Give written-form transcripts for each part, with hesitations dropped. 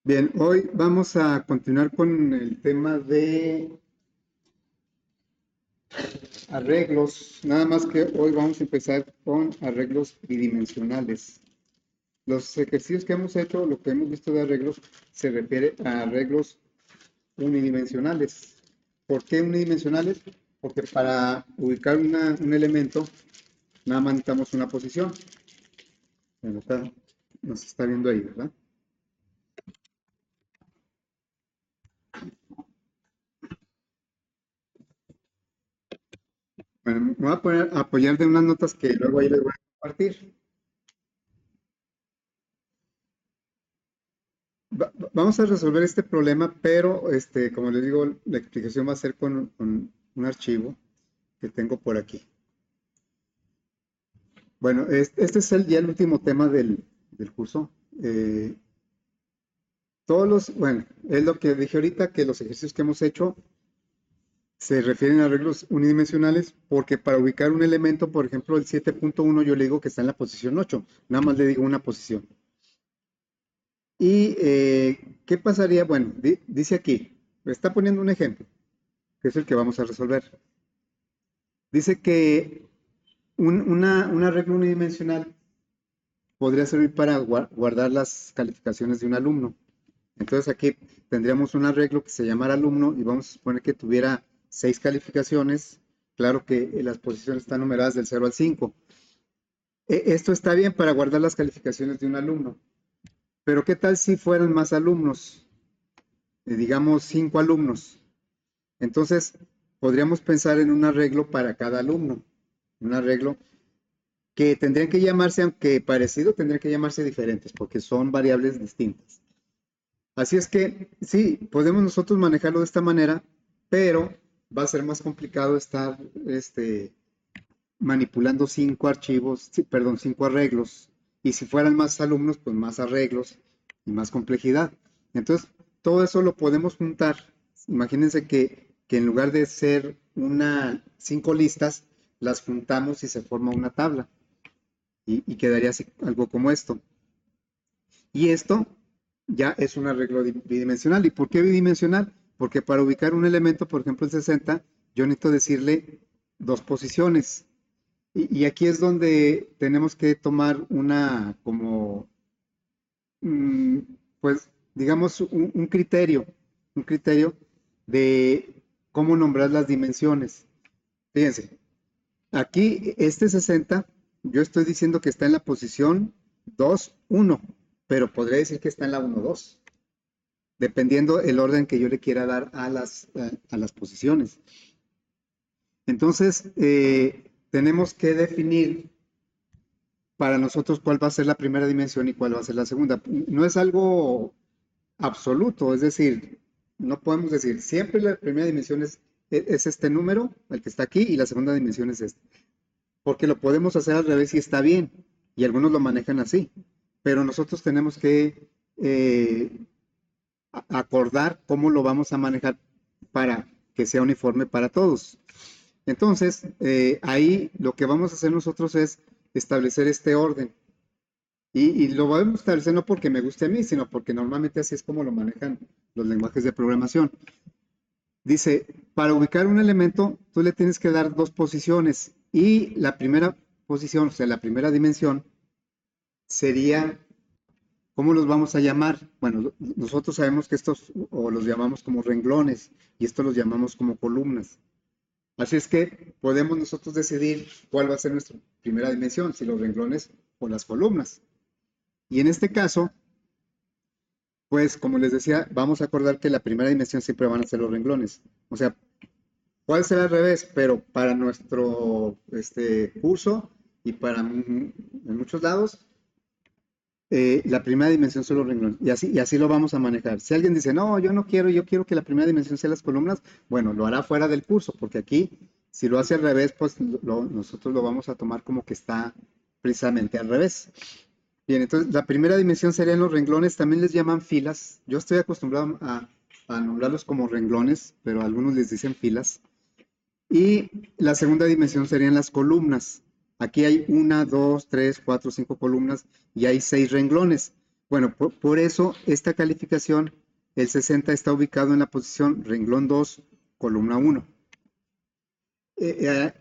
Bien, hoy vamos a continuar con el tema de arreglos, nada más que hoy vamos a empezar con arreglos bidimensionales. Los ejercicios que hemos hecho, lo que hemos visto de arreglos, se refiere a arreglos unidimensionales. ¿Por qué unidimensionales? Porque para ubicar un elemento, nada más necesitamos una posición. Bueno, nos está viendo ahí, ¿verdad? Bueno, me voy a poner a apoyar de unas notas que luego ahí les voy a compartir. Vamos a resolver este problema, pero como les digo, la explicación va a ser con un archivo que tengo por aquí. Bueno, este es ya el último tema del curso. Bueno, es lo que dije ahorita, que los ejercicios que hemos hecho se refieren a arreglos unidimensionales, porque para ubicar un elemento, por ejemplo, el 7.1, yo le digo que está en la posición 8, nada más le digo una posición. ¿Y qué pasaría? Bueno, dice aquí, me está poniendo un ejemplo, que es el que vamos a resolver. Dice que un arreglo unidimensional podría servir para guardar las calificaciones de un alumno. Entonces aquí tendríamos un arreglo que se llamara alumno y vamos a suponer que tuviera 6 calificaciones. Claro que las posiciones están numeradas del 0 al 5. Esto está bien para guardar las calificaciones de un alumno. Pero ¿qué tal si fueran más alumnos? Digamos 5 alumnos. Entonces podríamos pensar en un arreglo para cada alumno. Un arreglo que tendrían que llamarse, aunque parecido, tendrían que llamarse diferentes, porque son variables distintas. Así es que sí, podemos nosotros manejarlo de esta manera, pero va a ser más complicado estar manipulando 5 archivos, sí, perdón, 5 arreglos. Y si fueran más alumnos, pues más arreglos y más complejidad. Entonces, todo eso lo podemos juntar. Imagínense que en lugar de ser 5 listas, las juntamos y se forma una tabla y quedaría así, algo como esto. Y esto ya es un arreglo bidimensional. ¿Y por qué bidimensional? Porque para ubicar un elemento, por ejemplo el 60, yo necesito decirle 2 posiciones. Y aquí es donde tenemos que tomar una como, mm, pues digamos, un criterio de cómo nombrar las dimensiones. Fíjense, aquí, este 60, yo estoy diciendo que está en la posición 2, 1, pero podría decir que está en la 1, 2, dependiendo el orden que yo le quiera dar a las posiciones. Entonces, tenemos que definir para nosotros cuál va a ser la primera dimensión y cuál va a ser la segunda. No es algo absoluto, es decir, no podemos decir siempre la primera dimensión es este número, el que está aquí, y la segunda dimensión es este. Porque lo podemos hacer al revés y está bien, y algunos lo manejan así, pero nosotros tenemos que acordar cómo lo vamos a manejar para que sea uniforme para todos. Entonces, ahí lo que vamos a hacer nosotros es establecer este orden. Y lo vamos a establecer no porque me guste a mí, sino porque normalmente así es como lo manejan los lenguajes de programación. Dice, para ubicar un elemento, tú le tienes que dar 2 posiciones y la primera posición, o sea, la primera dimensión, sería, ¿cómo los vamos a llamar? Bueno, nosotros sabemos que estos, o los llamamos como renglones, y estos los llamamos como columnas. Así es que podemos nosotros decidir cuál va a ser nuestra primera dimensión, si los renglones o las columnas. Y en este caso, pues como les decía, vamos a acordar que la primera dimensión siempre van a ser los renglones. O sea, puede ser al revés, pero para nuestro curso y para en muchos lados, la primera dimensión son los renglones. Y así lo vamos a manejar. Si alguien dice, no, yo no quiero, yo quiero que la primera dimensión sea las columnas, bueno, lo hará fuera del curso, porque aquí, si lo hace al revés, pues nosotros lo vamos a tomar como que está precisamente al revés. Bien, entonces la primera dimensión serían los renglones, también les llaman filas. Yo estoy acostumbrado a nombrarlos como renglones, pero algunos les dicen filas. Y la segunda dimensión serían las columnas. Aquí hay 1, 2, 3, 4, 5 columnas y hay 6 renglones. Bueno, por eso esta calificación, el 60 está ubicado en la posición renglón 2, columna 1. Eh, eh,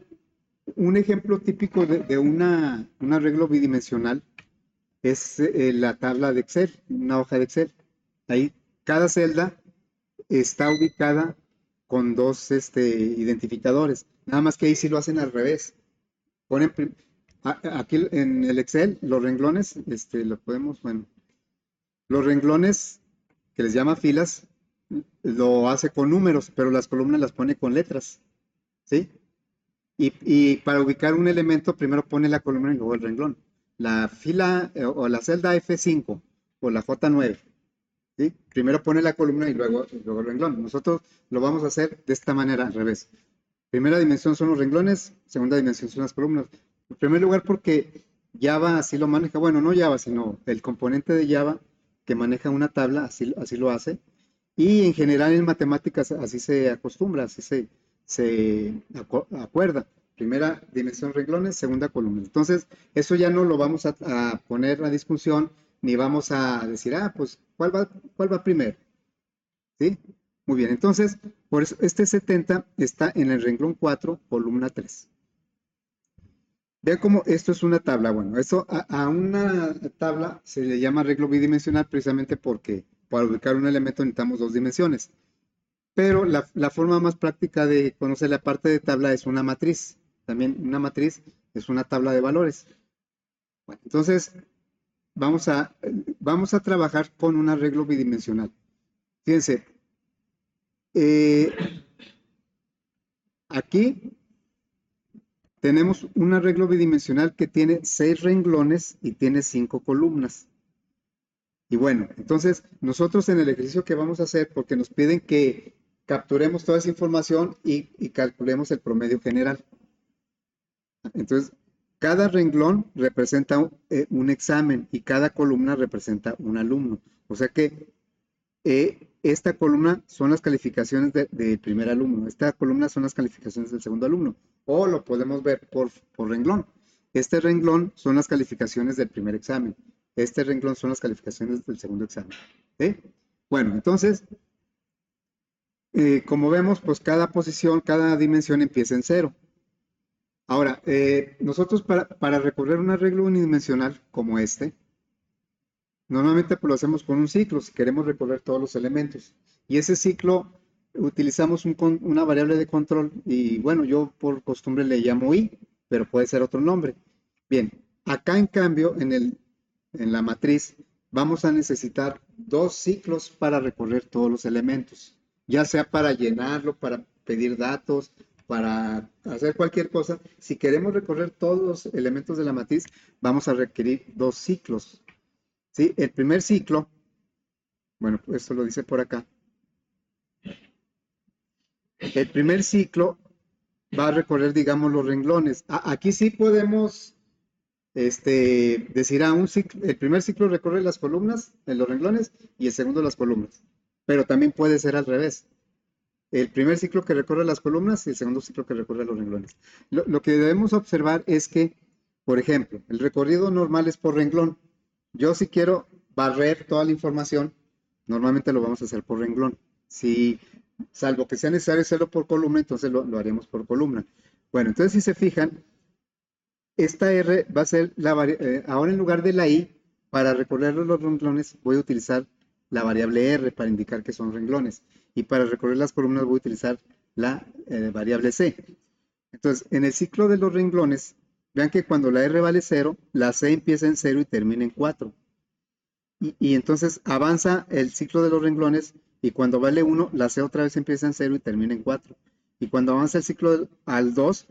un ejemplo típico de un arreglo bidimensional es la tabla de Excel, una hoja de Excel. Ahí cada celda está ubicada con dos identificadores. Nada más que ahí sí lo hacen al revés. Ponen aquí en el Excel los renglones, lo podemos, bueno, los renglones que les llama filas, lo hace con números, pero las columnas las pone con letras, ¿sí? Y para ubicar un elemento, primero pone la columna y luego el renglón. La fila o la celda F5 o la J9, ¿sí? Primero pone la columna y luego el renglón. Nosotros lo vamos a hacer de esta manera, al revés. Primera dimensión son los renglones, segunda dimensión son las columnas. En primer lugar, porque Java así lo maneja, bueno, no Java, sino el componente de Java que maneja una tabla, así lo hace. Y en general en matemáticas así se acostumbra, se acuerda. Primera dimensión renglones, segunda columna. Entonces, eso ya no lo vamos a poner a discusión, ni vamos a decir, pues, ¿cuál va primero? ¿Sí? Muy bien, entonces, por eso este 70 está en el renglón 4, columna 3. Vean cómo esto es una tabla. Bueno, eso a una tabla se le llama arreglo bidimensional precisamente porque para ubicar un elemento necesitamos dos dimensiones. Pero la forma más práctica de conocer la parte de tabla es una matriz. También una matriz es una tabla de valores. Bueno, entonces, vamos a, vamos a trabajar con un arreglo bidimensional. Fíjense, eh, aquí tenemos un arreglo bidimensional que tiene 6 renglones y tiene 5 columnas. Y bueno, entonces nosotros en el ejercicio que vamos a hacer, porque nos piden que capturemos toda esa información y calculemos el promedio general. Entonces, cada renglón representa un examen y cada columna representa un alumno. O sea que esta columna son las calificaciones del primer alumno, esta columna son las calificaciones del segundo alumno, o lo podemos ver por renglón. Este renglón son las calificaciones del primer examen, este renglón son las calificaciones del segundo examen. ¿Sí? Bueno, entonces, como vemos, pues cada posición, cada dimensión empieza en cero. Ahora, nosotros para recorrer un arreglo unidimensional como este, normalmente pues, lo hacemos con un ciclo, si queremos recorrer todos los elementos. Y ese ciclo utilizamos una variable de control y bueno, yo por costumbre le llamo i, pero puede ser otro nombre. Bien, acá en cambio, en la matriz, vamos a necesitar dos ciclos para recorrer todos los elementos, ya sea para llenarlo, para pedir datos, para hacer cualquier cosa. Si queremos recorrer todos los elementos de la matriz, vamos a requerir dos ciclos. ¿Sí? El primer ciclo, bueno, esto lo dice por acá. El primer ciclo va a recorrer, digamos, los renglones. Aquí sí podemos decir, el primer ciclo recorre las columnas, los renglones, y el segundo las columnas. Pero también puede ser al revés. El primer ciclo que recorre las columnas y el segundo ciclo que recorre los renglones. Lo que debemos observar es que, por ejemplo, el recorrido normal es por renglón. Yo si quiero barrer toda la información, normalmente lo vamos a hacer por renglón. Si, salvo que sea necesario hacerlo por columna, entonces lo haremos por columna. Bueno, entonces si se fijan, esta R va a ser ahora en lugar de la I, para recorrer los renglones voy a utilizar la variable R para indicar que son renglones. Y para recorrer las columnas voy a utilizar la variable C. Entonces, en el ciclo de los renglones, vean que cuando la R vale 0, la C empieza en 0 y termina en 4. Y entonces avanza el ciclo de los renglones y cuando vale 1, la C otra vez empieza en 0 y termina en 4. Y cuando avanza el ciclo al 2,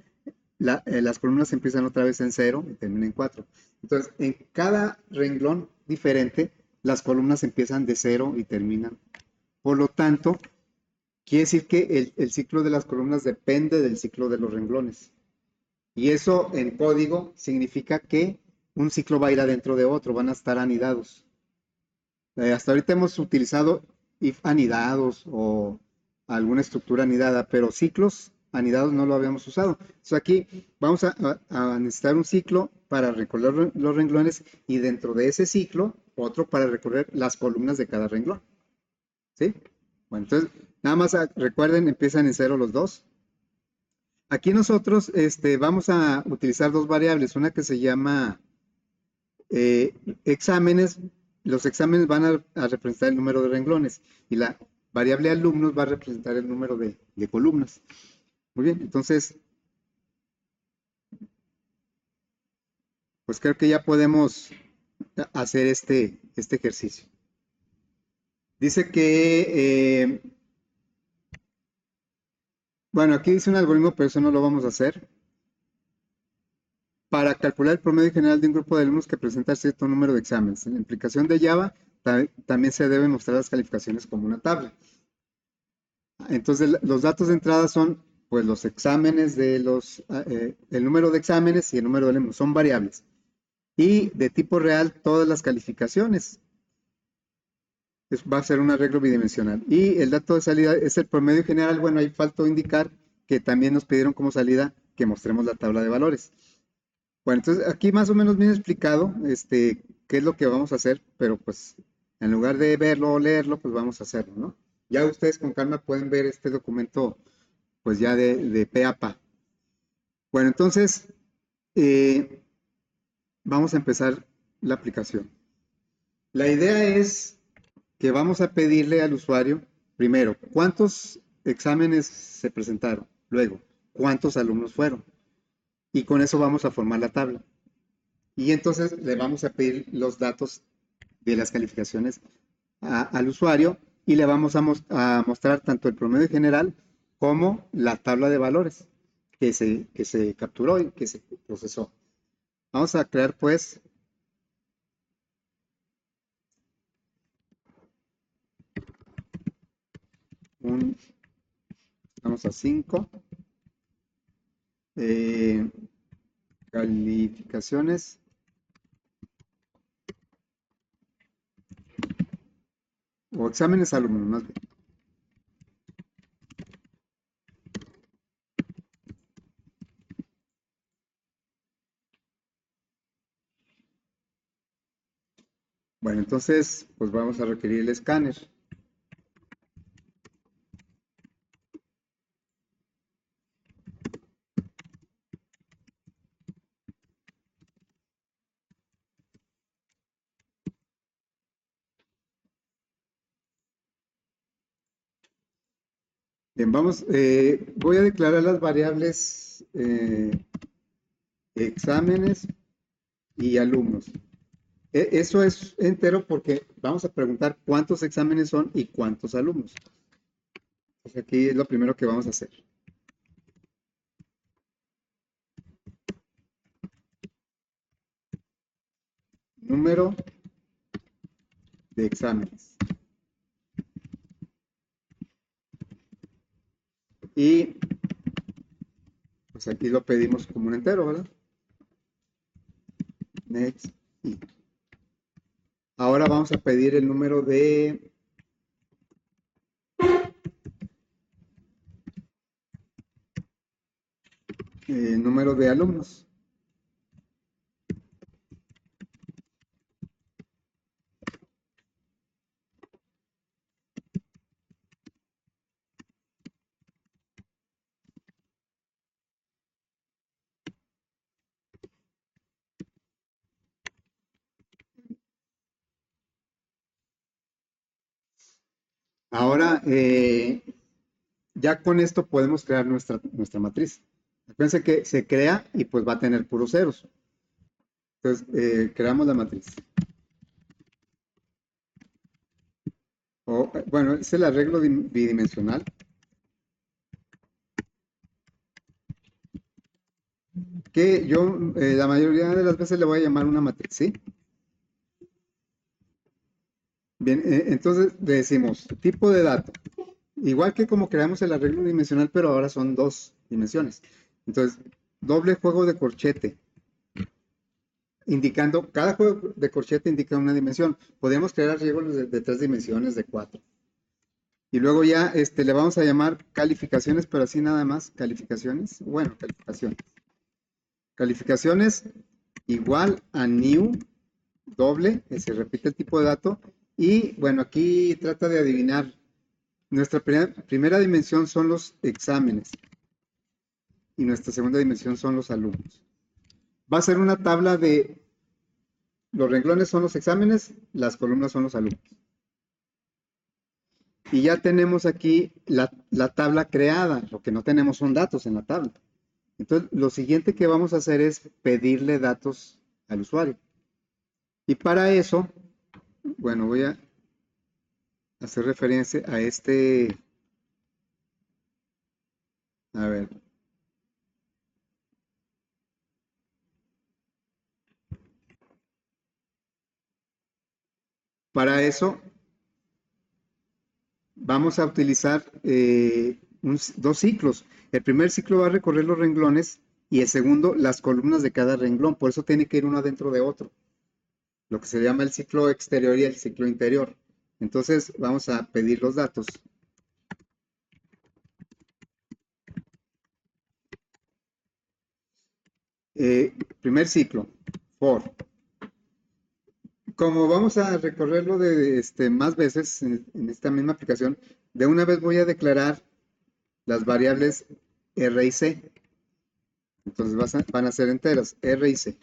las columnas empiezan otra vez en 0 y terminan en 4. Entonces, en cada renglón diferente, las columnas empiezan de 0 y terminan. Por lo tanto, quiere decir que el ciclo de las columnas depende del ciclo de los renglones. Y eso en código significa que un ciclo va a ir adentro de otro, van a estar anidados. Hasta ahorita hemos utilizado if anidados o alguna estructura anidada, pero ciclos anidados no lo habíamos usado. Entonces aquí vamos a necesitar un ciclo para recorrer los renglones y dentro de ese ciclo otro para recorrer las columnas de cada renglón. ¿Sí? Bueno, entonces, nada más recuerden, empiezan en cero los dos. Aquí nosotros vamos a utilizar dos variables, una que se llama exámenes. Los exámenes van a representar el número de renglones y la variable alumnos va a representar el número de columnas. Muy bien, entonces, pues creo que ya podemos hacer este ejercicio. Dice que, bueno, aquí dice un algoritmo, pero eso no lo vamos a hacer. Para calcular el promedio general de un grupo de alumnos que presenta cierto número de exámenes. En la aplicación de Java también se deben mostrar las calificaciones como una tabla. Entonces, los datos de entrada son pues los exámenes de el número de exámenes y el número de alumnos, son variables. Y de tipo real, todas las calificaciones. Va a ser un arreglo bidimensional. Y el dato de salida es el promedio general. Bueno, ahí faltó indicar que también nos pidieron como salida que mostremos la tabla de valores. Bueno, entonces aquí más o menos bien explicado qué es lo que vamos a hacer, pero pues en lugar de verlo o leerlo, pues vamos a hacerlo, ¿no? Ya ustedes con calma pueden ver este documento pues ya de pe a pa. Bueno, entonces vamos a empezar la aplicación. La idea es que vamos a pedirle al usuario, primero, cuántos exámenes se presentaron, luego, cuántos alumnos fueron. Y con eso vamos a formar la tabla. Y entonces le vamos a pedir los datos de las calificaciones al usuario y le vamos a mostrar tanto el promedio general como la tabla de valores que se capturó y que se procesó. Vamos a crear pues vamos a 5 calificaciones o exámenes alumnos más bien. Bueno, entonces pues vamos a requerir el escáner. Bien, voy a declarar las variables exámenes y alumnos. Eso es entero porque vamos a preguntar cuántos exámenes son y cuántos alumnos. Entonces aquí es lo primero que vamos a hacer. Número de exámenes. Y pues aquí lo pedimos como un entero, ¿verdad? Next. Y ahora vamos a pedir el número de alumnos. Ahora, ya con esto podemos crear nuestra matriz. Acuérdense que se crea y pues va a tener puros ceros. Entonces, creamos la matriz. Bueno, es el arreglo bidimensional. Que yo la mayoría de las veces le voy a llamar una matriz, ¿sí? Bien, entonces le decimos tipo de dato. Igual que como creamos el arreglo dimensional, pero ahora son dos dimensiones. Entonces, doble juego de corchete. Indicando, cada juego de corchete indica una dimensión. Podemos crear arreglos de 3 dimensiones, de 4. Y luego ya le vamos a llamar calificaciones, pero así nada más, calificaciones. Bueno, calificaciones. Calificaciones igual a new doble, se repite el tipo de dato. Y bueno, aquí trata de adivinar. Nuestra primera dimensión son los exámenes y nuestra segunda dimensión son los alumnos. Va a ser una tabla de los renglones son los exámenes, las columnas son los alumnos. Y ya tenemos aquí la tabla creada, lo que no tenemos son datos en la tabla. Entonces, lo siguiente que vamos a hacer es pedirle datos al usuario. Y para eso, bueno, voy a hacer referencia a a ver, para eso vamos a utilizar dos ciclos. El primer ciclo va a recorrer los renglones y el segundo las columnas de cada renglón. Por eso tiene que ir uno adentro de otro. Lo que se llama el ciclo exterior y el ciclo interior. Entonces vamos a pedir los datos. Primer ciclo, for. Como vamos a recorrerlo de más veces en esta misma aplicación, de una vez voy a declarar las variables R y C. Entonces van a ser enteras, R y C.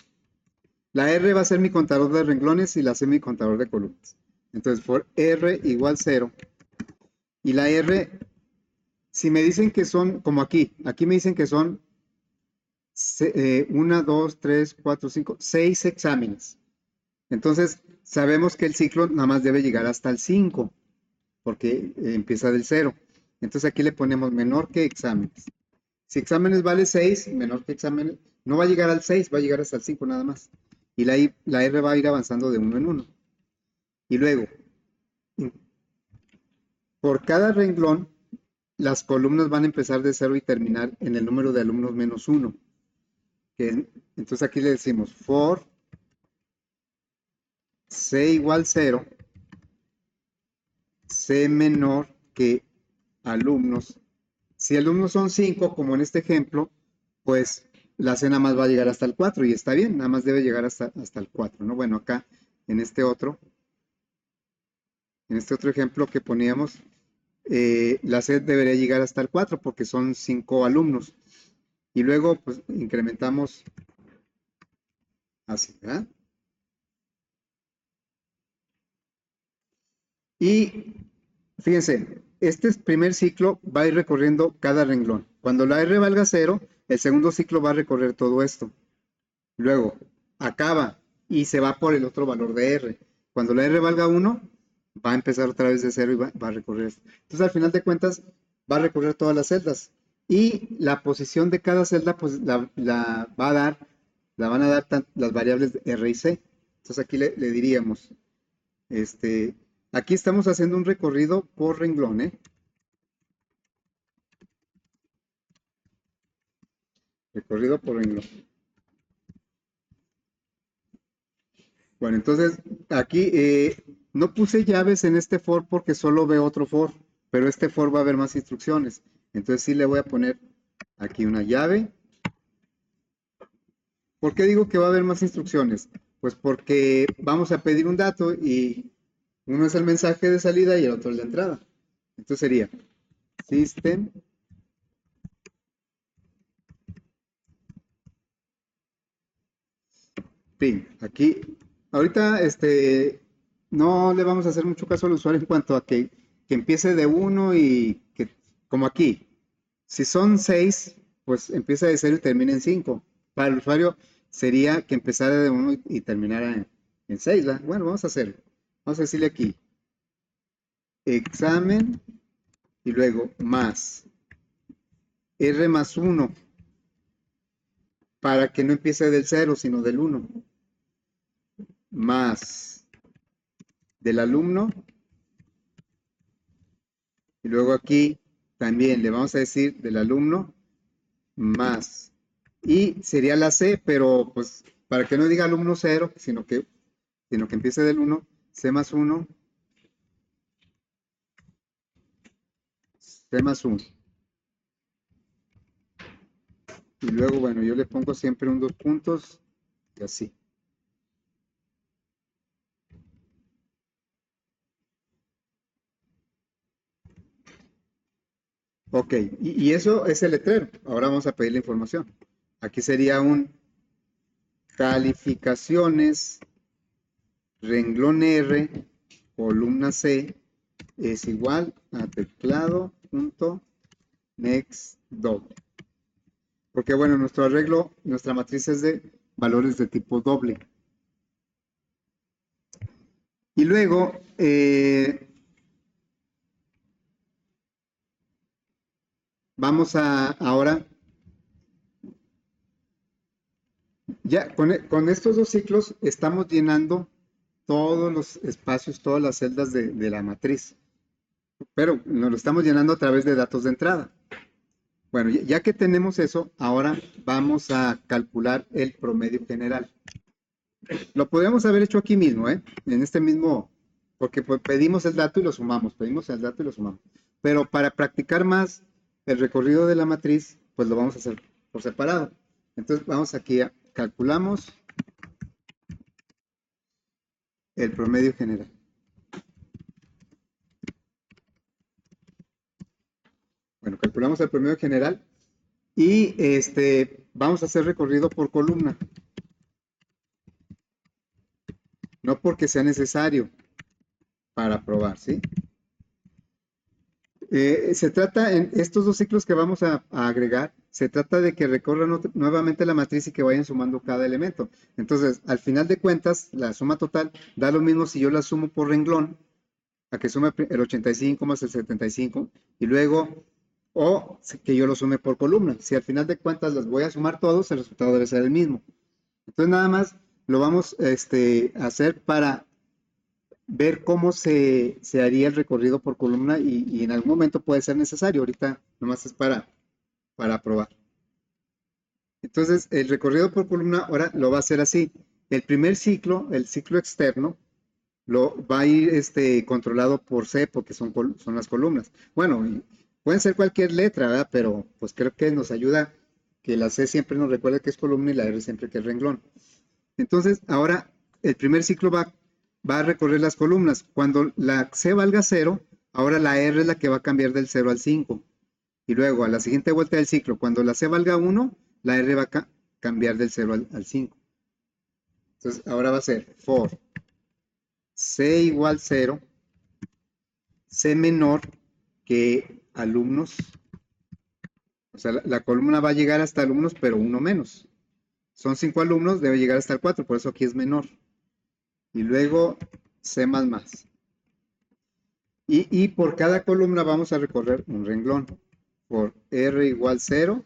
La R va a ser mi contador de renglones y la C mi contador de columnas. Entonces, for R igual 0. Y la R, si me dicen que son, como aquí me dicen que son 1, 2, 3, 4, 5, 6 exámenes. Entonces, sabemos que el ciclo nada más debe llegar hasta el 5, porque empieza del 0. Entonces aquí le ponemos menor que exámenes. Si exámenes vale 6, menor que exámenes, no va a llegar al 6, va a llegar hasta el 5 nada más. Y la R va a ir avanzando de uno en uno. Y luego, por cada renglón, las columnas van a empezar de 0 y terminar en el número de alumnos menos 1. Entonces aquí le decimos for C igual 0, C menor que alumnos. Si alumnos son 5, como en este ejemplo, pues la C nada más va a llegar hasta el 4 y está bien, nada más debe llegar hasta el 4, ¿no? Bueno, acá en en este otro ejemplo que poníamos, la C debería llegar hasta el 4 porque son 5 alumnos. Y luego, pues, incrementamos así, ¿verdad? Y fíjense, este primer ciclo va a ir recorriendo cada renglón. Cuando la R valga 0, el segundo ciclo va a recorrer todo esto. Luego, acaba y se va por el otro valor de R. Cuando la R valga 1, va a empezar otra vez de 0 y va a recorrer esto. Entonces, al final de cuentas, va a recorrer todas las celdas. Y la posición de cada celda, pues la van a dar las variables de R y C. Entonces, aquí le diríamos, este, aquí estamos haciendo un recorrido por renglón, ¿eh? Recorrido por renglón. Bueno, entonces aquí no puse llaves en este for porque solo veo otro for, pero este for va a haber más instrucciones. Entonces sí le voy a poner aquí una llave. ¿Por qué digo que va a haber más instrucciones? Pues porque vamos a pedir un dato y uno es el mensaje de salida y el otro es la entrada. Entonces sería system, fin. Aquí, ahorita, no le vamos a hacer mucho caso al usuario en cuanto a que empiece de uno y que, como aquí, si son 6, pues empieza de 0 y termina en 5. Para el usuario sería que empezara de uno y terminara en 6, ¿verdad? Bueno, vamos a hacerlo. Vamos a decirle aquí, examen y luego más R más 1 para que no empiece del 0, sino del 1, más del alumno. Y luego aquí también le vamos a decir del alumno más. Y sería la C, pero pues para que no diga alumno 0, sino que empiece del 1, C más 1, C más 1. Y luego, bueno, yo le pongo siempre un dos puntos y así. Ok, y eso es el letrero. Ahora vamos a pedir la información. Aquí sería un calificaciones, renglón R, columna C, es igual a teclado punto next doble. Porque bueno, nuestro arreglo, nuestra matriz es de valores de tipo doble. Y luego, vamos a ahora, ya con estos dos ciclos estamos llenando todos los espacios, todas las celdas de la matriz, pero nos lo estamos llenando a través de datos de entrada. Bueno, ya que tenemos eso, ahora vamos a calcular el promedio general. Lo podríamos haber hecho aquí mismo, ¿eh? En este mismo, porque pues, pedimos el dato y lo sumamos, pedimos el dato y lo sumamos. Pero para practicar más el recorrido de la matriz, pues lo vamos a hacer por separado. Entonces vamos aquí a calculamos el promedio general. Bueno, calculamos el promedio general y vamos a hacer recorrido por columna. No porque sea necesario para probar, ¿sí? Se trata, en estos dos ciclos que vamos a agregar, se trata de que recorran nuevamente la matriz y que vayan sumando cada elemento. Entonces, al final de cuentas, la suma total da lo mismo si yo la sumo por renglón, a que sume el 85 más el 75, y luego, o que yo lo sume por columna. Si al final de cuentas las voy a sumar todos, el resultado debe ser el mismo. Entonces, nada más lo vamos a hacer para ver cómo se haría el recorrido por columna y en algún momento puede ser necesario. Ahorita nomás es para probar. Entonces, el recorrido por columna ahora lo va a hacer así. El primer ciclo, el ciclo externo, lo va a ir controlado por C porque son las columnas. Bueno, pueden ser cualquier letra, ¿verdad? Pero pues creo que nos ayuda que la C siempre nos recuerde que es columna y la R siempre que es renglón. Entonces, ahora el primer ciclo va a recorrer las columnas. Cuando la C valga 0, ahora la R es la que va a cambiar del 0 al 5. Y luego a la siguiente vuelta del ciclo, cuando la C valga 1, la R va a cambiar del 0 al 5. Entonces, ahora va a ser for C igual 0, C menor que alumnos. O sea, la columna va a llegar hasta alumnos, pero uno menos. Son 5 alumnos, debe llegar hasta el 4, por eso aquí es menor. Y luego C más más. Y por cada columna vamos a recorrer un renglón. Por R igual 0,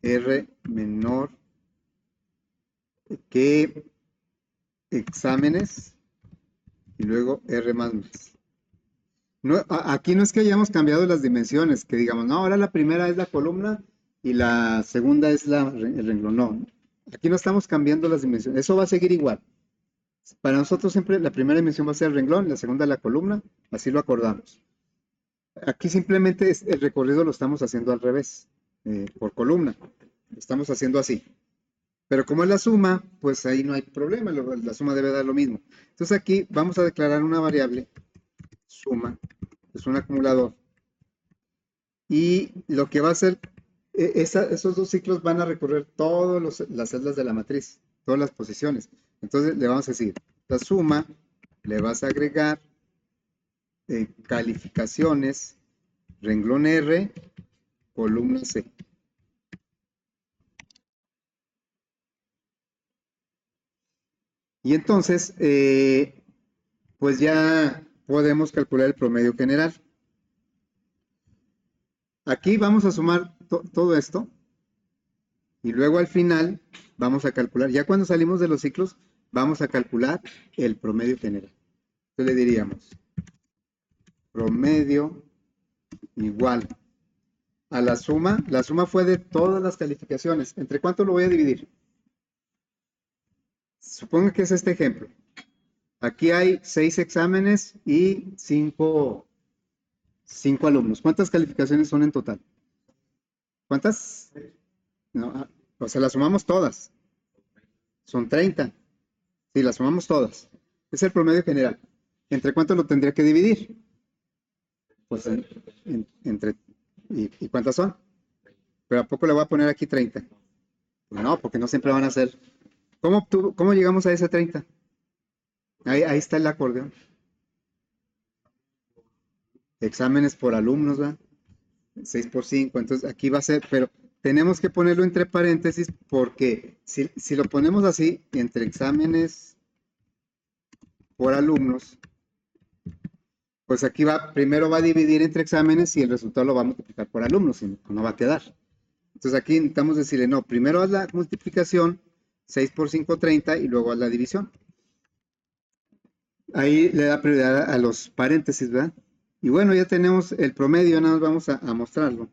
R menor que exámenes y luego R más más. No, aquí no es que hayamos cambiado las dimensiones, que digamos, no, ahora la primera es la columna y la segunda es el renglón. No, aquí no estamos cambiando las dimensiones. Eso va a seguir igual. Para nosotros siempre la primera dimensión va a ser el renglón, la segunda la columna, así lo acordamos. Aquí simplemente el recorrido lo estamos haciendo al revés, por columna. Lo estamos haciendo así. Pero como es la suma, pues ahí no hay problema, la suma debe dar lo mismo. Entonces aquí vamos a declarar una variable, suma, es un acumulador. Y lo que va a hacer, esos dos ciclos van a recorrer todas las celdas de la matriz, todas las posiciones. Entonces le vamos a decir, la suma, le vas a agregar calificaciones, renglón R, columna C. Y entonces, pues ya podemos calcular el promedio general. Aquí vamos a sumar todo esto y luego al final vamos a calcular, ya cuando salimos de los ciclos, vamos a calcular el promedio general. Entonces le diríamos promedio igual a la suma fue de todas las calificaciones. ¿Entre cuánto lo voy a dividir? Supongo que es este ejemplo. Aquí hay 6 exámenes y 5 alumnos. ¿Cuántas calificaciones son en total? ¿Cuántas? No, o sea, las sumamos todas. Son 30. Sí, las sumamos todas. Es el promedio general. ¿Entre cuánto lo tendría que dividir? Pues entre ¿Y cuántas son? Pero ¿a poco le voy a poner aquí 30? Pues no, porque no siempre van a ser. ¿Cómo llegamos a ese 30? Ahí está el acordeón. Exámenes por alumnos, ¿va? 6 por 5. Entonces aquí va a ser, pero tenemos que ponerlo entre paréntesis porque si lo ponemos así, entre exámenes por alumnos, pues aquí primero va a dividir entre exámenes y el resultado lo va a multiplicar por alumnos, y no va a quedar. Entonces aquí necesitamos decirle, no, primero haz la multiplicación, 6 por 5, 30, y luego haz la división. Ahí le da prioridad a los paréntesis, ¿verdad? Y bueno, ya tenemos el promedio, nada más vamos a mostrarlo.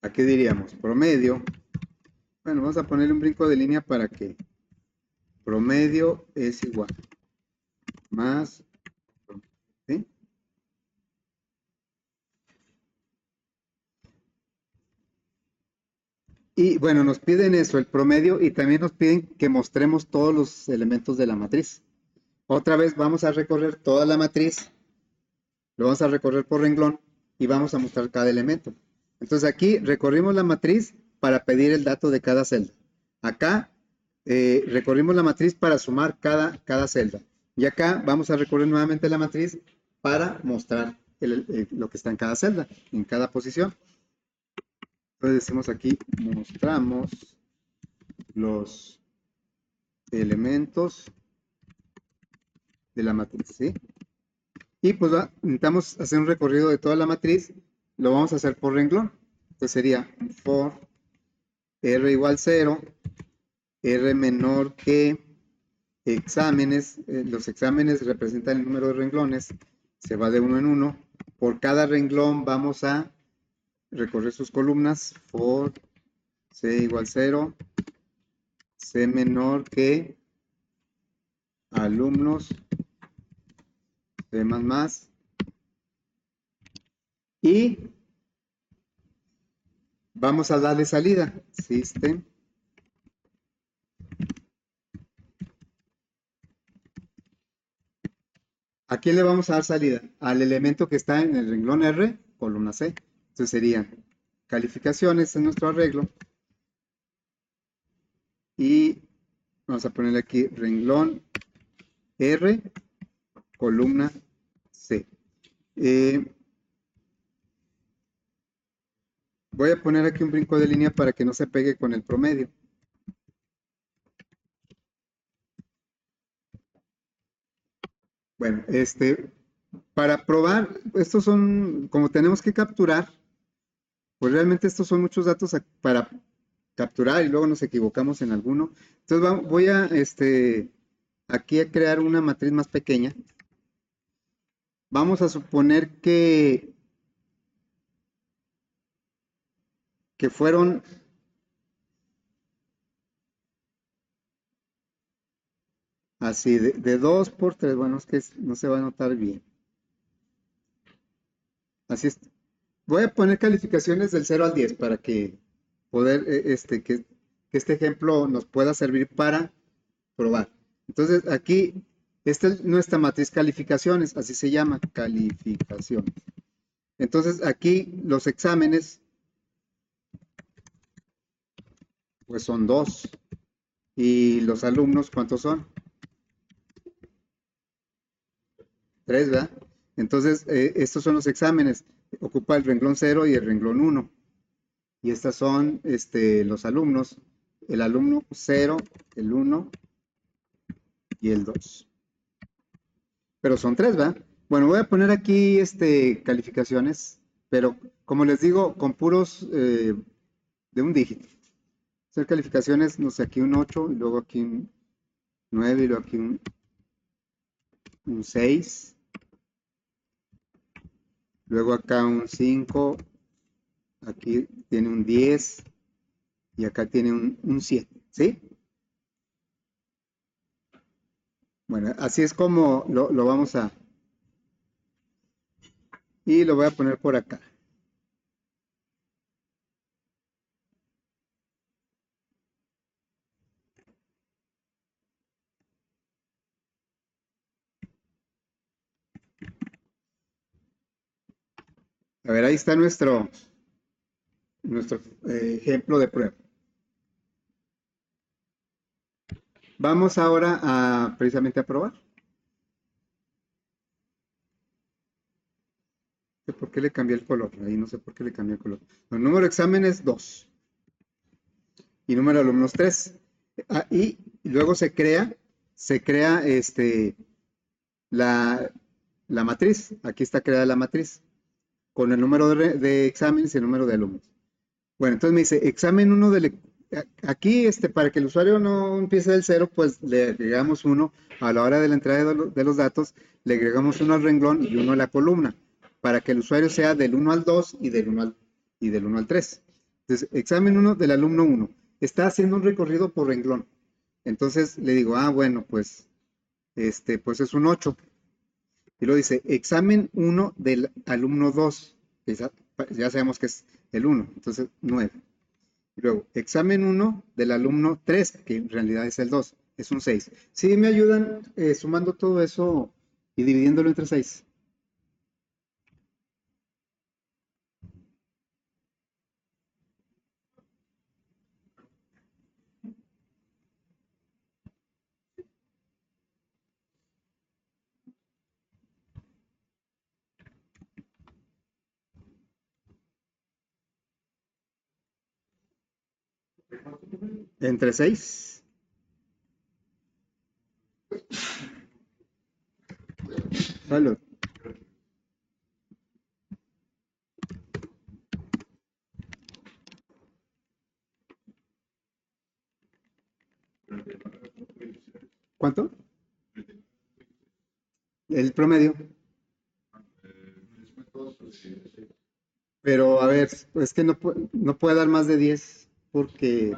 Aquí diríamos promedio. Bueno, vamos a ponerle un brinco de línea para que promedio es igual más, ¿sí? Y bueno, nos piden eso, el promedio, y también nos piden que mostremos todos los elementos de la matriz. Otra vez vamos a recorrer toda la matriz, lo vamos a recorrer por renglón y vamos a mostrar cada elemento. Entonces aquí recorrimos la matriz para pedir el dato de cada celda. Acá recorrimos la matriz para sumar cada celda. Y acá vamos a recorrer nuevamente la matriz para mostrar lo que está en cada celda, en cada posición. Entonces decimos aquí, mostramos los elementos de la matriz, ¿sí? Y pues necesitamos hacer un recorrido de toda la matriz, lo vamos a hacer por renglón. Entonces sería for r igual 0, r menor que exámenes, los exámenes representan el número de renglones, se va de uno en uno. Por cada renglón vamos a recorrer sus columnas, for c igual 0, c menor que alumnos, c más, y vamos a darle salida, system. ¿A quién le vamos a dar salida? Al elemento que está en el renglón R, columna C. Entonces serían calificaciones en nuestro arreglo. Y vamos a ponerle aquí renglón R, columna C. Voy a poner aquí un brinco de línea para que no se pegue con el promedio. Bueno, para probar, estos son, como tenemos que capturar, pues realmente estos son muchos datos para capturar y luego nos equivocamos en alguno. Entonces voy a, aquí a crear una matriz más pequeña. Vamos a suponer que fueron así, de 2 por 3. Bueno, es que no se va a notar bien. Así es. Voy a poner calificaciones del 0 al 10 para que poder, que este ejemplo nos pueda servir para probar. Entonces, aquí, esta es nuestra matriz calificaciones, así se llama, calificaciones. Entonces, aquí los exámenes, pues son 2. Y los alumnos, ¿cuántos son? 3, ¿verdad? Entonces, estos son los exámenes. Ocupa el renglón 0 y el renglón 1. Y estas son los alumnos. El alumno 0, el 1 y el 2. Pero son 3, ¿verdad? Bueno, voy a poner aquí calificaciones, pero como les digo, con puros de un dígito. Hacer calificaciones, no sé, aquí un 8 y luego aquí un 9 y luego aquí un 6. Luego acá un 5, aquí tiene un 10 y acá tiene un 7, ¿sí? Bueno, así es como lo vamos a... Y lo voy a poner por acá. A ver, ahí está nuestro ejemplo de prueba. Vamos ahora a precisamente a probar. No sé por qué le cambié el color. Ahí no sé por qué le cambié el color. El número de examen es 2 y número de alumnos 3. Y luego se crea la, la matriz. Aquí está creada la matriz con el número de exámenes y el número de alumnos. Bueno, entonces me dice, examen 1 del... Aquí, para que el usuario no empiece del cero, pues le agregamos uno a la hora de la entrada de los datos, le agregamos uno al renglón y uno a la columna, para que el usuario sea del 1 al 2 y del 1 al 3. Entonces, examen 1 del alumno 1. Está haciendo un recorrido por renglón. Entonces le digo, bueno, pues, pues es un 8. Y luego dice, examen 1 del alumno 2. Ya sabemos que es el 1, entonces 9. Y luego, examen 1 del alumno 3, que en realidad es el 2, es un 6. Sí, me ayudan sumando todo eso y dividiéndolo entre 6. Entre 6. Salud. ¿Cuánto? El promedio. Pero a ver, es que no puede dar más de 10 porque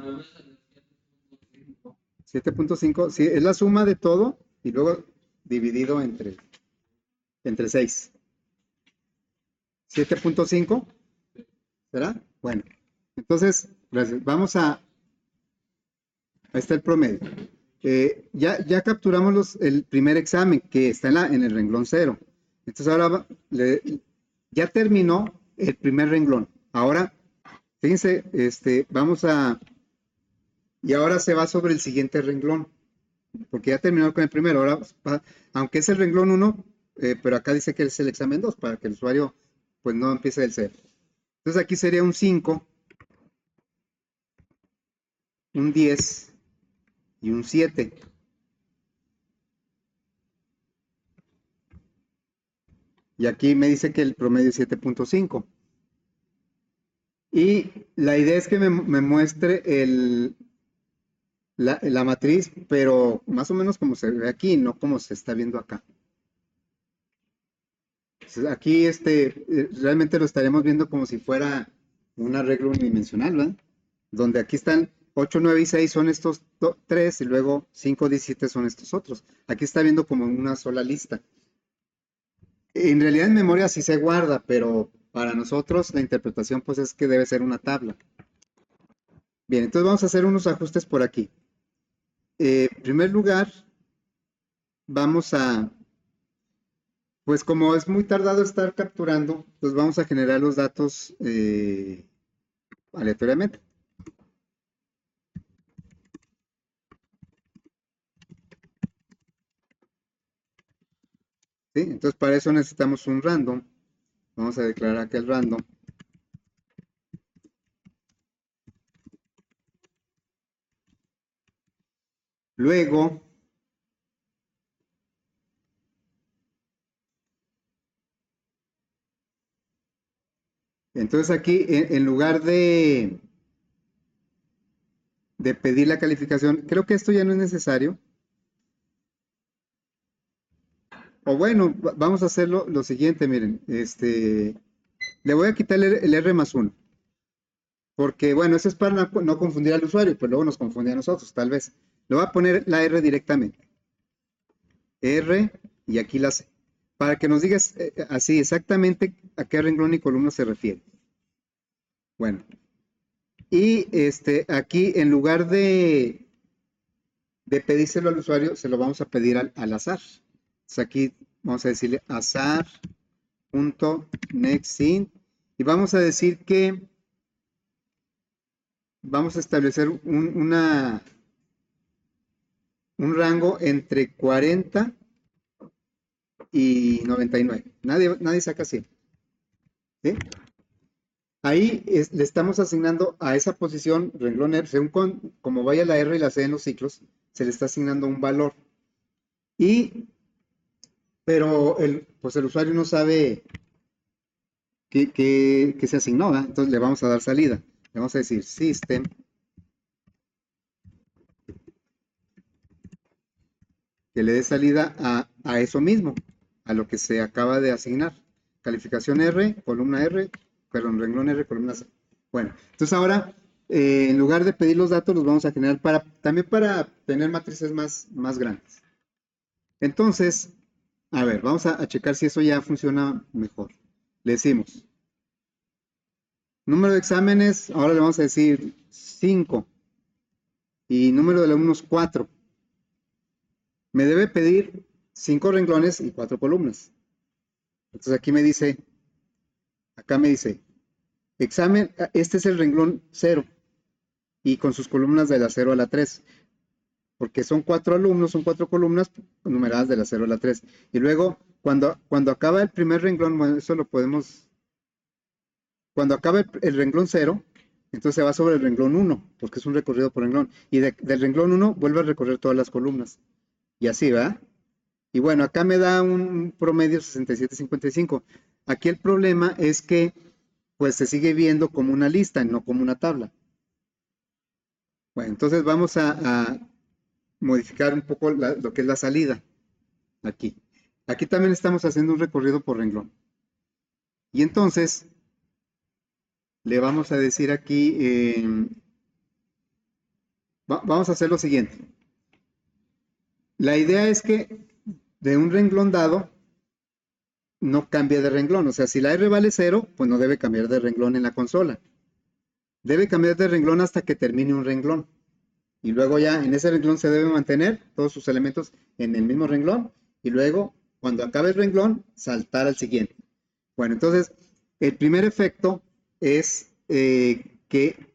7.5, sí, es la suma de todo y luego dividido entre 6. 7.5, ¿será? Bueno, entonces, gracias. Ahí está el promedio. Ya capturamos el primer examen que está en el renglón 0. Entonces ahora ya terminó el primer renglón. Ahora, fíjense, y ahora se va sobre el siguiente renglón, porque ya terminó con el primero. Ahora, aunque es el renglón 1, pero acá dice que es el examen 2, para que el usuario pues no empiece del 0. Entonces aquí sería un 5, un 10 y un 7. Y aquí me dice que el promedio es 7.5. Y la idea es que me muestre la matriz, pero más o menos como se ve aquí, no como se está viendo acá. Entonces, aquí realmente lo estaríamos viendo como si fuera un arreglo unidimensional, ¿verdad? Donde aquí están 8, 9 y 6 son estos 3 y luego 5, 17 son estos otros. Aquí está viendo como una sola lista. En realidad en memoria sí se guarda, pero para nosotros la interpretación pues es que debe ser una tabla. Bien, entonces vamos a hacer unos ajustes por aquí. En primer lugar, vamos pues como es muy tardado estar capturando, pues vamos a generar los datos aleatoriamente. ¿Sí? Entonces para eso necesitamos un random. Vamos a declarar que el random. Luego, entonces aquí en lugar de pedir la calificación, creo que esto ya no es necesario. O bueno, vamos a hacerlo lo siguiente, miren, le voy a quitar el R más 1, porque bueno, eso es para no confundir al usuario, pues luego nos confunde a nosotros, tal vez. Le voy a poner la R directamente. R y aquí la C, para que nos digas así exactamente a qué renglón y columna se refiere. Bueno, y aquí en lugar de pedírselo al usuario, se lo vamos a pedir al azar. Entonces aquí vamos a decirle azar.nextInt Y vamos a decir que vamos a establecer un rango entre 40 y 99. Nadie saca 100. ¿Sí? Ahí le estamos asignando a esa posición renglón R, según como vaya la R y la C en los ciclos, se le está asignando un valor. Pero pues el usuario no sabe qué se asignó, ¿verdad? Entonces le vamos a dar salida. Le vamos a decir system, que le dé salida a eso mismo, a lo que se acaba de asignar. Calificación R, columna R, perdón, renglón R, columna C. Bueno, entonces ahora, en lugar de pedir los datos, los vamos a generar también para tener matrices más grandes. Entonces, a ver, vamos a checar si eso ya funciona mejor. Le decimos, número de exámenes, ahora le vamos a decir 5 y número de alumnos 4. Me debe pedir 5 renglones y 4 columnas. Entonces aquí acá me dice, examen, este es el renglón 0 y con sus columnas de la 0 a la 3, porque son 4 alumnos, son 4 columnas numeradas de la 0 a la 3. Y luego, cuando acaba el primer renglón, bueno, eso lo podemos, cuando acaba el renglón 0, entonces se va sobre el renglón 1, porque es un recorrido por renglón. Y del renglón 1 vuelve a recorrer todas las columnas. Y así, ¿verdad? Y bueno, acá me da un promedio 67.55. Aquí el problema es que pues se sigue viendo como una lista, no como una tabla. Bueno, entonces vamos a modificar un poco lo que es la salida aquí. Aquí también estamos haciendo un recorrido por renglón. Y entonces le vamos a decir aquí, vamos a hacer lo siguiente. La idea es que de un renglón dado no cambie de renglón. O sea, si la R vale 0, pues no debe cambiar de renglón en la consola. Debe cambiar de renglón hasta que termine un renglón. Y luego ya en ese renglón se debe mantener todos sus elementos en el mismo renglón. Y luego, cuando acabe el renglón, saltar al siguiente. Bueno, entonces, el primer efecto es que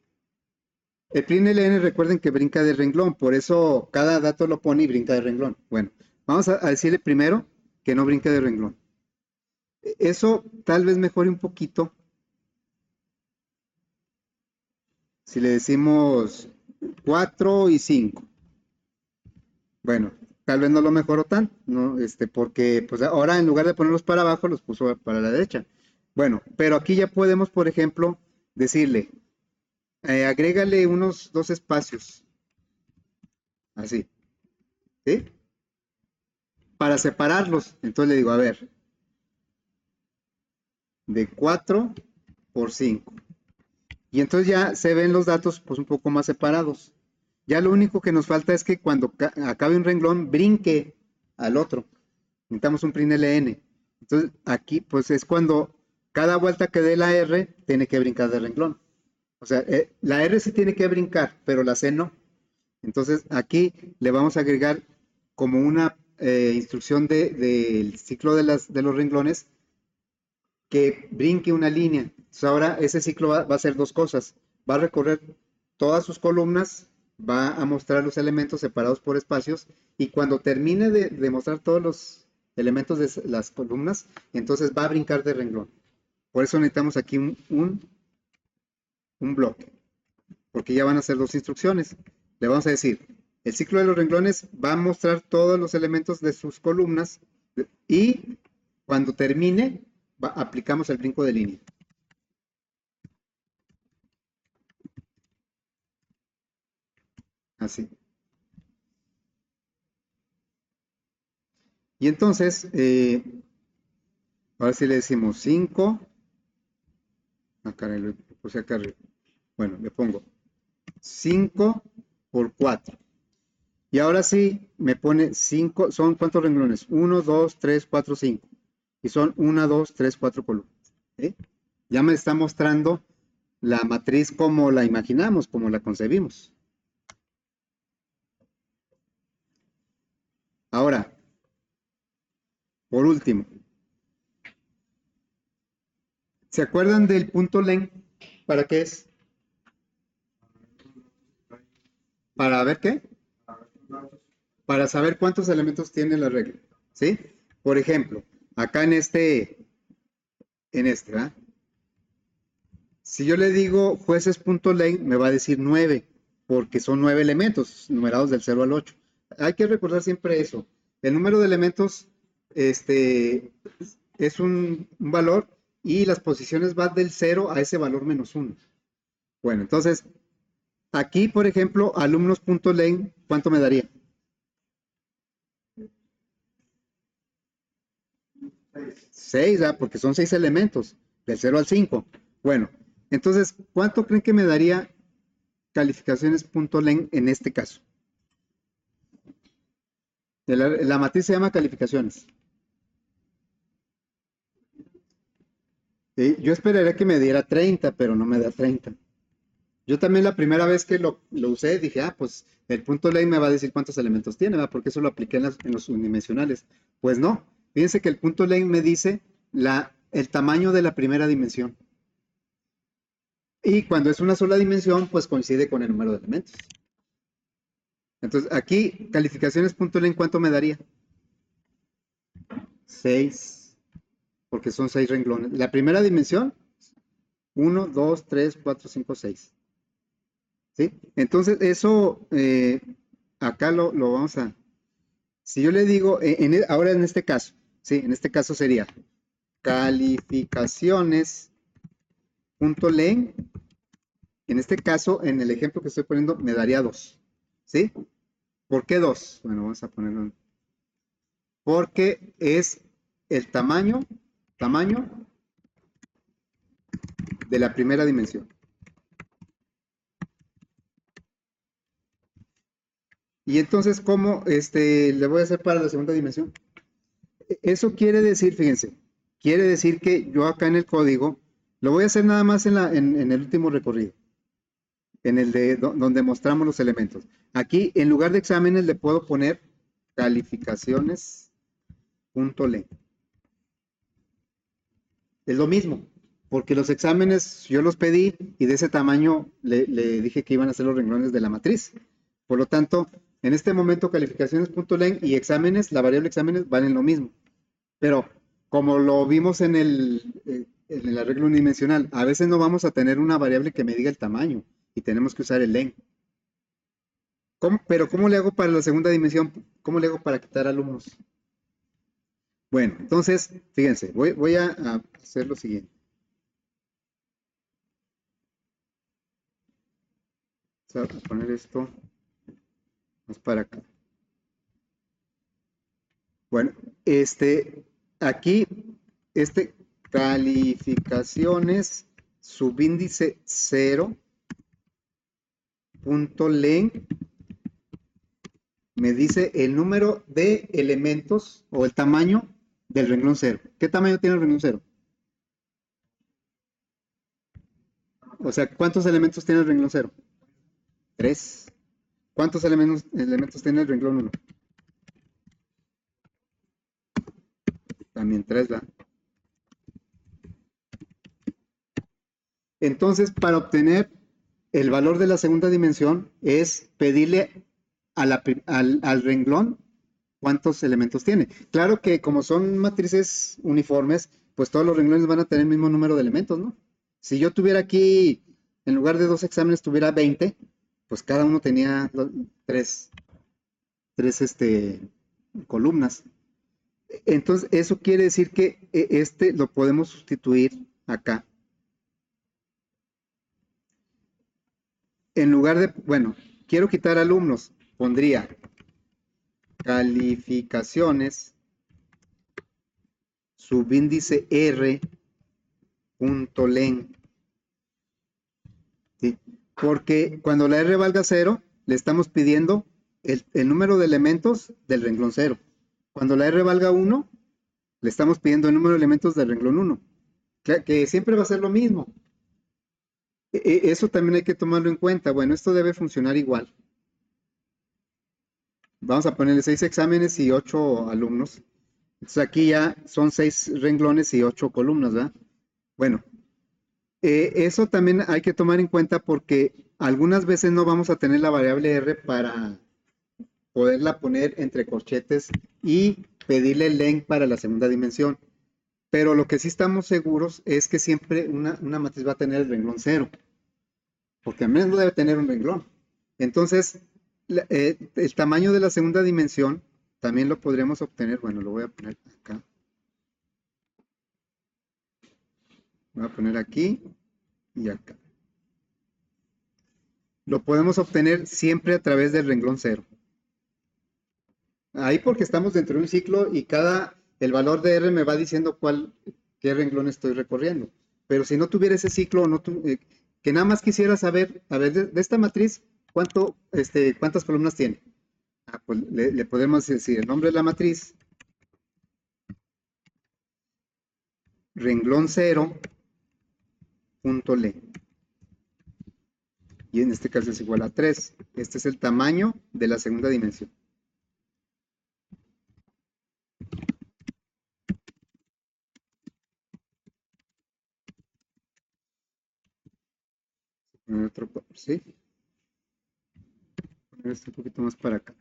el println, recuerden que brinca de renglón. Por eso cada dato lo pone y brinca de renglón. Bueno, vamos a decirle primero que no brinque de renglón. Eso tal vez mejore un poquito si le decimos 4 y 5. Bueno, tal vez no lo mejoró tanto, ¿no? Porque pues ahora en lugar de ponerlos para abajo, los puso para la derecha. Bueno, pero aquí ya podemos, por ejemplo, decirle, agrégale unos 2 espacios, así, ¿sí? Para separarlos. Entonces le digo, a ver, de 4 por 5. Y entonces ya se ven los datos pues un poco más separados. Ya lo único que nos falta es que cuando acabe un renglón brinque al otro. Necesitamos un println. Entonces aquí pues es cuando cada vuelta que dé la R tiene que brincar de renglón. O sea, la R sí tiene que brincar, pero la C no. Entonces aquí le vamos a agregar como una instrucción del ciclo de los renglones que brinque una línea. Entonces ahora ese ciclo va a hacer dos cosas. Va a recorrer todas sus columnas, va a mostrar los elementos separados por espacios y cuando termine de mostrar todos los elementos de las columnas, entonces va a brincar de renglón. Por eso necesitamos aquí un bloque, porque ya van a ser dos instrucciones. Le vamos a decir, el ciclo de los renglones va a mostrar todos los elementos de sus columnas y cuando termine, aplicamos el brinco de línea. Así. Y entonces, ahora sí le decimos 5. Acá le puse acá arriba. Bueno, le pongo 5 por 4. Y ahora sí me pone 5. ¿Son cuántos renglones? 1, 2, 3, 4, 5. Y son 1, 2, 3, 4 columnas. ¿Sí? Ya me está mostrando la matriz como la imaginamos, como la concebimos. Ahora, por último, ¿Se acuerdan del punto len? ¿Para qué es? ¿Para ver qué? Para saber cuántos elementos tiene la regla, ¿sí? Por ejemplo, acá ¿verdad? Si yo le digo jueces.len, me va a decir 9, porque son 9 elementos, numerados del 0 al 8. Hay que recordar siempre eso. El número de elementos es un valor y las posiciones van del 0 a ese valor menos 1. Bueno, entonces, aquí, por ejemplo, alumnos.len, ¿cuánto me daría? 6, ¿verdad? Porque son 6 elementos, del 0 al 5. Bueno, entonces, ¿cuánto creen que me daría calificaciones.len en este caso? La matriz se llama calificaciones. ¿Sí? Yo esperaría que me diera 30, pero no me da 30. Yo también la primera vez que lo usé dije, pues el punto len me va a decir cuántos elementos tiene, ¿verdad? Porque eso lo apliqué en los unidimensionales. Pues no, fíjense que el punto len me dice el tamaño de la primera dimensión. Y cuando es una sola dimensión, pues coincide con el número de elementos. Entonces, aquí, calificaciones.len, ¿cuánto me daría? 6, porque son 6 renglones. La primera dimensión, 1, 2, 3, 4, 5, 6. ¿Sí? Entonces, eso, acá lo vamos a... Si yo le digo, ahora en este caso, ¿sí? En este caso sería calificaciones.len. En este caso, en el ejemplo que estoy poniendo, me daría 2. ¿Sí? ¿Por qué 2? Bueno, vamos a ponerlo. Porque es el tamaño de la primera dimensión. Y entonces, ¿cómo le voy a hacer para la segunda dimensión? Eso quiere decir, fíjense, quiere decir que yo acá en el código lo voy a hacer nada más en el último recorrido, en el de donde mostramos los elementos. Aquí, en lugar de exámenes, le puedo poner calificaciones.len. Es lo mismo, porque los exámenes yo los pedí y de ese tamaño le dije que iban a ser los renglones de la matriz. Por lo tanto, en este momento calificaciones.len y exámenes, la variable exámenes valen lo mismo. Pero como lo vimos en el arreglo unidimensional, a veces no vamos a tener una variable que me diga el tamaño y tenemos que usar el len. Pero ¿cómo le hago para la segunda dimensión? ¿Cómo le hago para quitar alumnos? Bueno, entonces, fíjense, voy a hacer lo siguiente. Vamos a poner esto más para acá. Bueno, aquí, calificaciones, subíndice 0, punto len, me dice el número de elementos o el tamaño del renglón 0. ¿Qué tamaño tiene el renglón 0? O sea, ¿cuántos elementos tiene el renglón 0? 3. ¿Cuántos elementos tiene el renglón 1? También 3, ¿verdad? Entonces, para obtener el valor de la segunda dimensión es pedirle al renglón cuántos elementos tiene. Claro que como son matrices uniformes, pues todos los renglones van a tener el mismo número de elementos, ¿no? Si yo tuviera aquí, en lugar de 2 exámenes, tuviera 20, pues cada uno tenía tres columnas. Entonces, eso quiere decir que lo podemos sustituir acá. En lugar de, bueno, quiero quitar alumnos, pondría calificaciones, subíndice R, punto len. ¿Sí? Porque cuando la R valga 0, le estamos pidiendo el número de elementos del renglón 0. Cuando la R valga 1, le estamos pidiendo el número de elementos del renglón 1. Que siempre va a ser lo mismo. Eso también hay que tomarlo en cuenta. Bueno, esto debe funcionar igual. Vamos a ponerle 6 exámenes y 8 alumnos. Entonces aquí ya son 6 renglones y 8 columnas, ¿verdad? Bueno, Eso también hay que tomar en cuenta porque algunas veces no vamos a tener la variable R para poderla poner entre corchetes y pedirle el len para la segunda dimensión. Pero lo que sí estamos seguros es que siempre una matriz va a tener el renglón cero, porque al menos debe tener un renglón. Entonces, el tamaño de la segunda dimensión también lo podríamos obtener. Bueno, lo voy a poner acá. Voy a poner aquí y acá. Lo podemos obtener siempre a través del renglón cero. Ahí porque estamos dentro de un ciclo y el valor de R me va diciendo qué renglón estoy recorriendo. Pero si no tuviera ese ciclo, que nada más quisiera saber, a ver, de esta matriz, ¿cuántas columnas tiene? Pues le podemos decir el nombre de la matriz, renglón cero, punto len. Y en este caso es igual a 3. Este es el tamaño de la segunda dimensión. ¿Sí? Poner esto un poquito más para acá.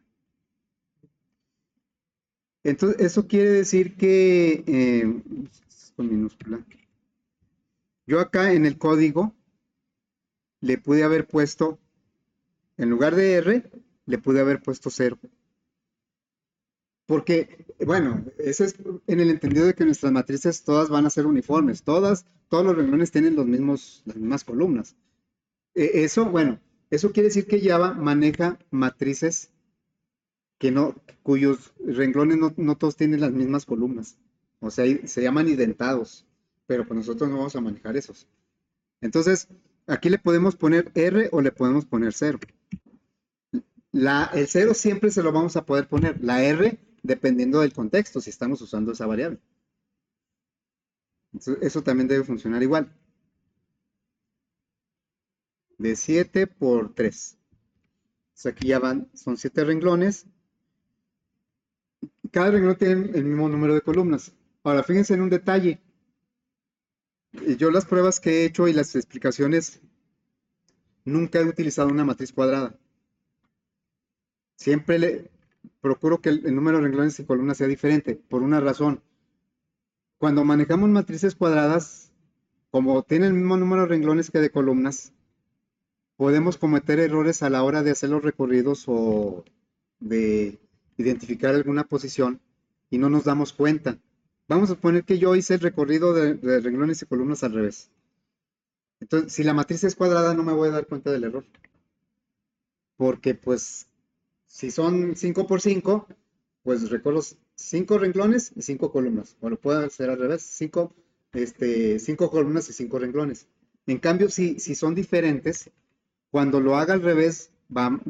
Entonces, eso quiere decir que, con minúscula, yo acá en el código le pude haber puesto, en lugar de R, le pude haber puesto 0. Porque, bueno, eso es en el entendido de que nuestras matrices todas van a ser uniformes, todos los renglones tienen las mismas columnas. Bueno, eso quiere decir que Java maneja matrices cuyos renglones no todos tienen las mismas columnas. O sea, se llaman identados, pero pues nosotros no vamos a manejar esos. Entonces, aquí le podemos poner R o le podemos poner 0. El 0 siempre se lo vamos a poder poner. La R, dependiendo del contexto, si estamos usando esa variable. Entonces, eso también debe funcionar igual. De 7 por 3. Entonces, aquí ya son 7 renglones. Cada renglón tiene el mismo número de columnas. Ahora, fíjense en un detalle. Yo las pruebas que he hecho y las explicaciones, nunca he utilizado una matriz cuadrada. Siempre procuro que el número de renglones y columnas sea diferente, por una razón. Cuando manejamos matrices cuadradas, como tienen el mismo número de renglones que de columnas, podemos cometer errores a la hora de hacer los recorridos o de identificar alguna posición y no nos damos cuenta. Vamos a poner que yo hice el recorrido de renglones y columnas al revés. Entonces, si la matriz es cuadrada, no me voy a dar cuenta del error. Porque, pues, si son 5 por 5, pues recorro 5 renglones y 5 columnas. Bueno, puede ser al revés, 5 columnas y 5 renglones. En cambio, si son diferentes, cuando lo haga al revés, va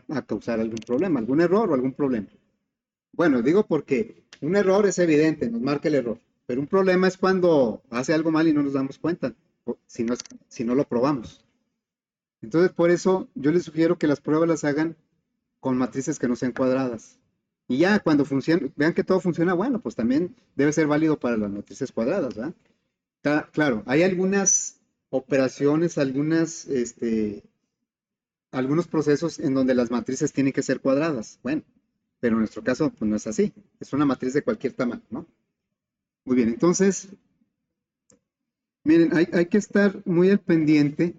a causar algún problema, algún error o algún problema. Bueno, digo porque un error es evidente, nos marca el error, pero un problema es cuando hace algo mal y no nos damos cuenta, si no lo probamos. Entonces, por eso yo les sugiero que las pruebas las hagan con matrices que no sean cuadradas. Y ya cuando funcione, vean que todo funciona, bueno, pues también debe ser válido para las matrices cuadradas, ¿verdad? Claro, hay algunas operaciones, algunos procesos en donde las matrices tienen que ser cuadradas. Bueno, pero en nuestro caso, pues no es así. Es una matriz de cualquier tamaño, ¿no? Muy bien, entonces, miren, hay que estar muy al pendiente